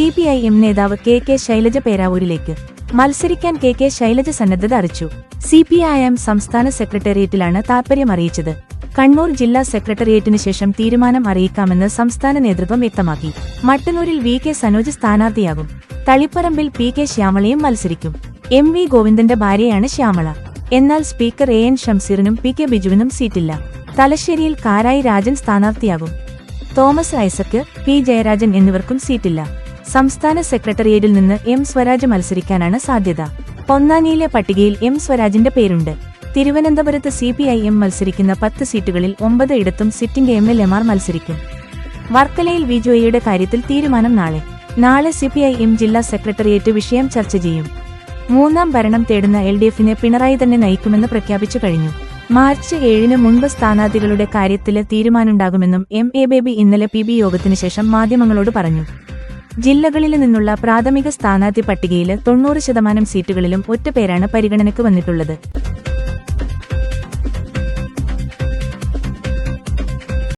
CPIM നേതാവ് K Shailaja പേരാവൂരിലേക്ക് മത്സരിക്കാൻ K Shailaja സന്നദ്ധത അറിയിച്ചു. CPIM സംസ്ഥാന സെക്രട്ടേറിയറ്റിലാണ് താൽപര്യമറിയിച്ചത്. കണ്ണൂർ ജില്ലാ സെക്രട്ടേറിയറ്റിന് ശേഷം തീരുമാനം അറിയിക്കാമെന്ന് സംസ്ഥാന നേതൃത്വം വ്യക്തമാക്കി. മട്ടന്നൂരിൽ കെ സനോജ് സ്ഥാനാർത്ഥിയാകും. തളിപ്പറമ്പിൽ കെ ശ്യാമളയും മത്സരിക്കും. MV ഗോവിന്ദന്റെ ഭാര്യയാണ് ശ്യാമള. എന്നാൽ സ്പീക്കർ AN ഷംസീറിനും കെ ബിജുവിനും സീറ്റില്ല. തലശ്ശേരിയിൽ കാരായി രാജൻ സ്ഥാനാർത്ഥിയാകും. തോമസ് ഐസക്, ജയരാജൻ എന്നിവർക്കും സീറ്റില്ല. സംസ്ഥാന സെക്രട്ടേറിയറ്റിൽ നിന്ന് സ്വരാജ് മത്സരിക്കാനാണ് സാധ്യത. പൊന്നാനിയിലെ പട്ടികയിൽ സ്വരാജിന്റെ പേരുണ്ട്. തിരുവനന്തപുരത്ത് CPIM മത്സരിക്കുന്ന 10 സീറ്റുകളിൽ 9 ഇടത്തും സിറ്റിംഗ് MLAമാർ മത്സരിക്കും. വർക്കലയിൽ വിജോയിയുടെ കാര്യത്തിൽ തീരുമാനം നാളെ CPIM ജില്ലാ സെക്രട്ടേറിയറ്റ് വിഷയം ചർച്ച ചെയ്യും. മൂന്നാം ഭരണം തേടുന്ന LDFനെ പിണറായി തന്നെ നയിക്കുമെന്ന് പ്രഖ്യാപിച്ചു കഴിഞ്ഞു. മാർച്ച് 7-ന് മുൻപ് സ്ഥാനാർത്ഥികളുടെ കാര്യത്തില് തീരുമാനമുണ്ടാകുമെന്നും MA ബേബി ഇന്നലെ PB യോഗത്തിനു ശേഷം മാധ്യമങ്ങളോട് പറഞ്ഞു. ജില്ലകളിൽ നിന്നുള്ള പ്രാഥമിക സ്ഥാനാർത്ഥി പട്ടികയില് 90% സീറ്റുകളിലും ഒറ്റ പേരാണ് പരിഗണനയ്ക്ക് വന്നിട്ടുള്ളത്.